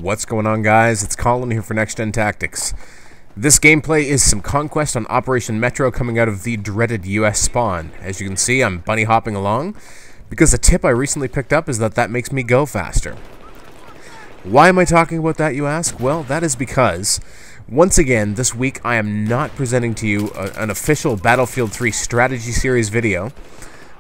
What's going on, guys? It's Colin here for NextGenTactics. This gameplay is some conquest on Operation Metro coming out of the dreaded US spawn. As you can see, I'm bunny hopping along because a tip I recently picked up is that makes me go faster. Why am I talking about that, you ask? Well, that is because, once again, this week I am not presenting to you an official Battlefield 3 strategy series video.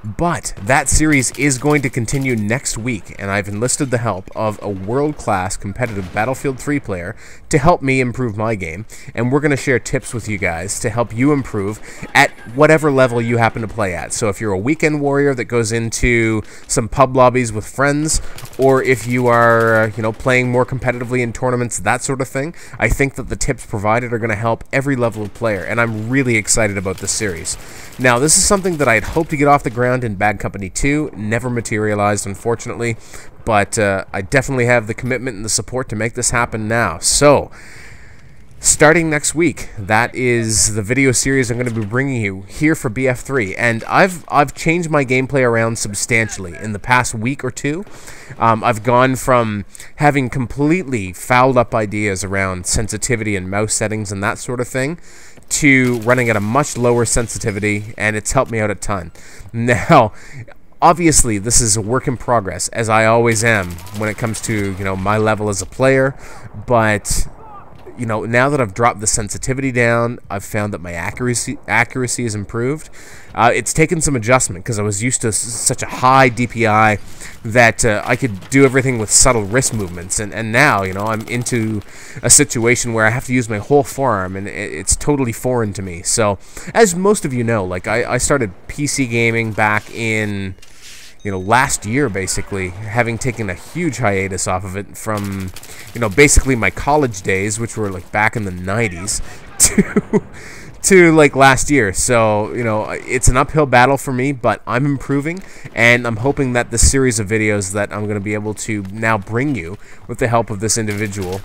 But that series is going to continue next week, and I've enlisted the help of a world-class competitive Battlefield 3 player to help me improve my game, and we're going to share tips with you guys to help you improve at whatever level you happen to play at. So if you're a weekend warrior that goes into some pub lobbies with friends, or if you are, playing more competitively in tournaments, that sort of thing, I think that the tips provided are going to help every level of player, and I'm really excited about this series. Now, this is something that I'd hoped to get off the ground in Bad Company 2, never materialized, unfortunately, but I definitely have the commitment and the support to make this happen now. So, starting next week, that is the video series I'm going to be bringing you here for BF3, and I've changed my gameplay around substantially in the past week or two. I've gone from having completely fouled up ideas around sensitivity and mouse settings and that sort of thing to running at a much lower sensitivity, and it's helped me out a ton. Now, obviously, this is a work in progress, as I always am when it comes to, my level as a player, but now that I've dropped the sensitivity down, I've found that my accuracy has improved. It's taken some adjustment because I was used to such a high DPI that I could do everything with subtle wrist movements, and now, I'm into a situation where I have to use my whole forearm, and it's totally foreign to me. So, as most of you know, like I started PC gaming back in last year, basically, having taken a huge hiatus off of it from, basically my college days, which were like back in the 90s, to like last year. So, it's an uphill battle for me, but I'm improving, and I'm hoping that this series of videos that I'm going to be able to now bring you with the help of this individual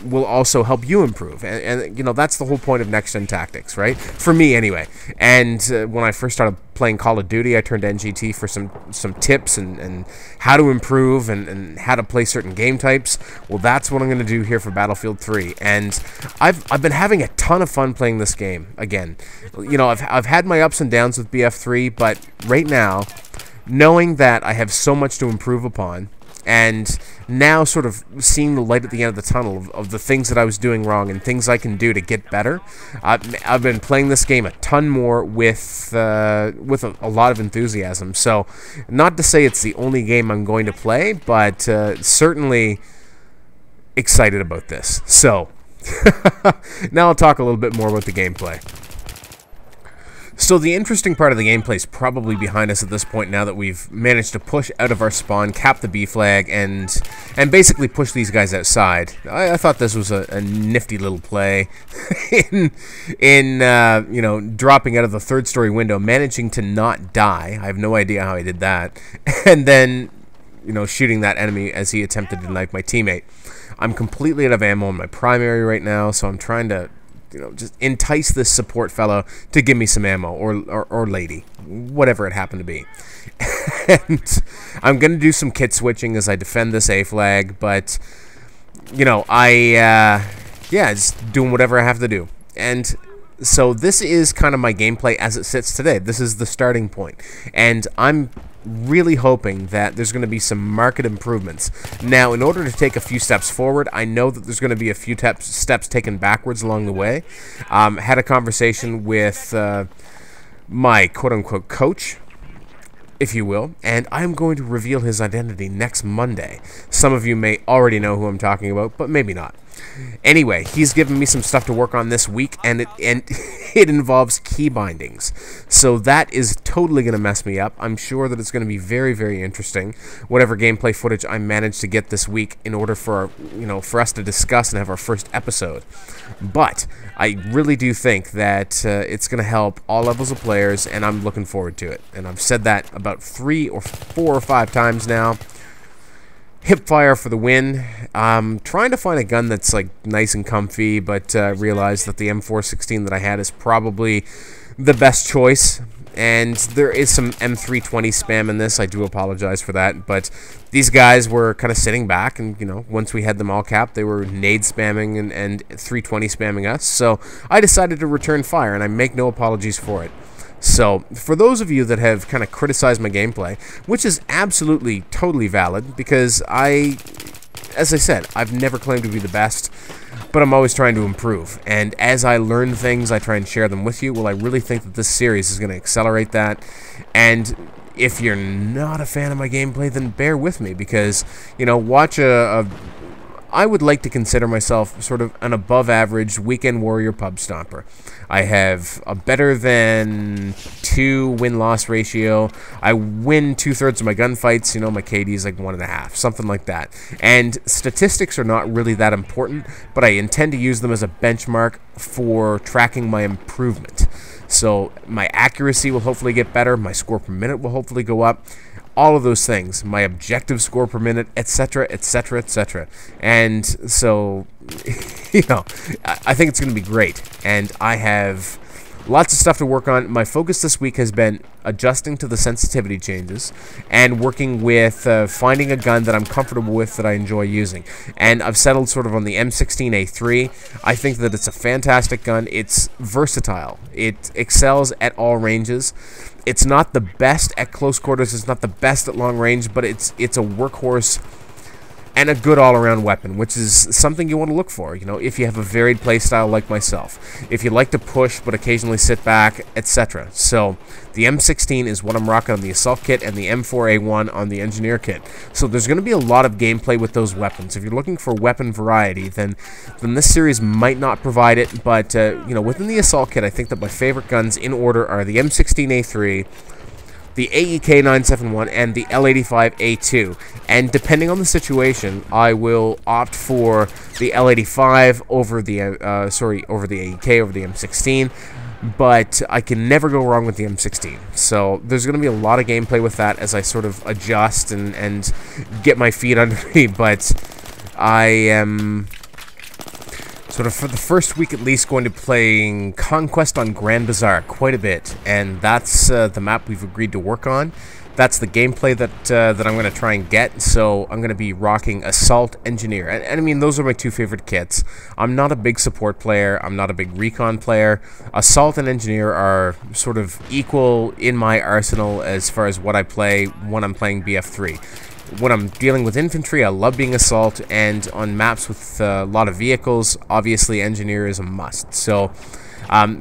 will also help you improve, and that's the whole point of NextGenTactics, right? For me, anyway. And when I first started playing Call of Duty, I turned to NGT for some tips and how to improve and how to play certain game types. Well, that's what I'm going to do here for Battlefield 3, and I've been having a ton of fun playing this game again. I've had my ups and downs with BF3, but right now, knowing that I have so much to improve upon, and now sort of seeing the light at the end of the tunnel of the things that I was doing wrong and things I can do to get better, I've been playing this game a ton more with a lot of enthusiasm. So, not to say it's the only game I'm going to play, but certainly excited about this. So, now I'll talk a little bit more about the gameplay. So the interesting part of the gameplay is probably behind us at this point now that we've managed to push out of our spawn, cap the B flag, and basically push these guys outside. I thought this was a nifty little play in dropping out of the third-story window, managing to not die. I have no idea how I did that. And then, shooting that enemy as he attempted to knife my teammate. I'm completely out of ammo in my primary right now, so I'm trying to just entice this support fellow to give me some ammo, or lady, whatever it happened to be. And I'm going to do some kit switching as I defend this A flag, but, just doing whatever I have to do. And so this is kind of my gameplay as it sits today. This is the starting point, and I'm really hoping that there's going to be some marked improvements. Now, in order to take a few steps forward, I know that there's going to be a few steps taken backwards along the way. Had a conversation with my quote-unquote coach, if you will, and I'm going to reveal his identity next Monday. Some of you may already know who I'm talking about, but maybe not. Anyway, he's given me some stuff to work on this week, and it involves key bindings. So that is totally going to mess me up. I'm sure that it's going to be very, very interesting, whatever gameplay footage I manage to get this week in order for, for us to discuss and have our first episode. But I really do think that it's going to help all levels of players, and I'm looking forward to it. And I've said that about 3 or 4 or 5 times now. Hipfire for the win. Trying to find a gun that's like nice and comfy, but realized that the M416 that I had is probably the best choice. and there is some M320 spam in this. I do apologize for that, but these guys were kind of sitting back, and, you know, once we had them all capped, they were nade spamming and 320 spamming us, so I decided to return fire, and I make no apologies for it. So, for those of you that have kind of criticized my gameplay, which is absolutely, totally valid, because as I said, I've never claimed to be the best, but I'm always trying to improve. And as I learn things, I try and share them with you. Well, I really think that this series is going to accelerate that. And if you're not a fan of my gameplay, then bear with me, because, you know, watch I would like to consider myself sort of an above-average weekend warrior pub stomper. I have a better than 2 win-loss ratio. I win 2/3 of my gunfights. You know, my KD is like 1.5, something like that. And statistics are not really that important, but I intend to use them as a benchmark for tracking my improvement. So my accuracy will hopefully get better. My score per minute will hopefully go up. All of those things, my objective score per minute, etc., etc., etc. And so, you know, I think it's going to be great. And I have lots of stuff to work on. My focus this week has been adjusting to the sensitivity changes and working with finding a gun that I'm comfortable with, that I enjoy using. And I've settled sort of on the M16A3. I think that it's a fantastic gun. It's versatile. It excels at all ranges. It's not the best at close quarters, it's not the best at long range, but it's a workhorse and a good all-around weapon, which is something you want to look for, you know, if you have a varied playstyle like myself. If you like to push but occasionally sit back, etc. So the M16 is what I'm rocking on the Assault Kit, and the M4A1 on the Engineer Kit. So there's going to be a lot of gameplay with those weapons. If you're looking for weapon variety, then this series might not provide it, but, you know, within the Assault Kit, I think that my favorite guns in order are the M16A3, the AEK-971, and the L85A2. And depending on the situation, I will opt for the L85 over the over the AEK, over the M16. But I can never go wrong with the M16. So there's going to be a lot of gameplay with that as I sort of adjust and get my feet under me. But I am sort of, for the first week at least, going to be playing Conquest on Grand Bazaar quite a bit, and that's the map we've agreed to work on. That's the gameplay that I'm going to try and get, so I'm going to be rocking Assault, Engineer, and I mean, those are my 2 favorite kits. I'm not a big support player, I'm not a big recon player. Assault and Engineer are sort of equal in my arsenal as far as what I play when I'm playing BF3. When I'm dealing with infantry, I love being Assault, and on maps with a lot of vehicles, obviously Engineer is a must. So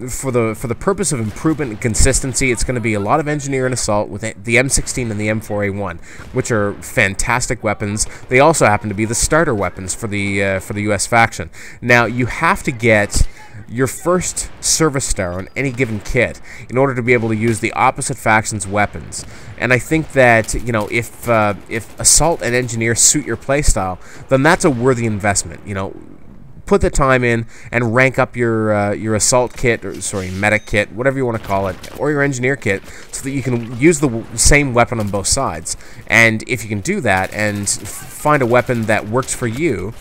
for the purpose of improvement and consistency, it's going to be a lot of Engineer and Assault with the M16 and the M4A1, which are fantastic weapons. They also happen to be the starter weapons for the US faction. Now, you have to get your first service star on any given kit in order to be able to use the opposite faction's weapons. And I think that, you know, if Assault and Engineer suit your playstyle, then that's a worthy investment. You know, put the time in and rank up your Assault kit, or sorry, medic kit, whatever you want to call it, or your Engineer kit, so that you can use the same weapon on both sides. And if you can do that and find a weapon that works for you,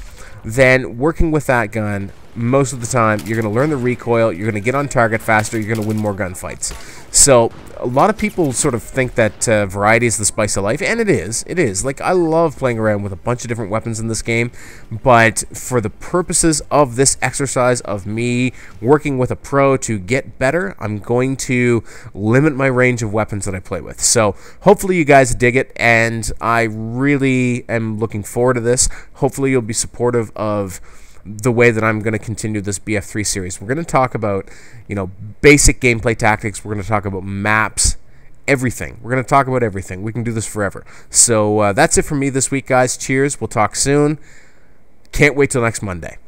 then working with that gun, most of the time, you're going to learn the recoil, you're going to get on target faster, you're going to win more gunfights. So, a lot of people sort of think that variety is the spice of life, and it is. It is. Like, I love playing around with a bunch of different weapons in this game, but for the purposes of this exercise of me working with a pro to get better, I'm going to limit my range of weapons that I play with. So, hopefully you guys dig it, and I really am looking forward to this. Hopefully you'll be supportive of the way that I'm going to continue this BF3 series. We're going to talk about, you know, basic gameplay tactics. We're going to talk about maps, everything. We're going to talk about everything. We can do this forever. So that's it for me this week, guys. Cheers. We'll talk soon. Can't wait till next Monday.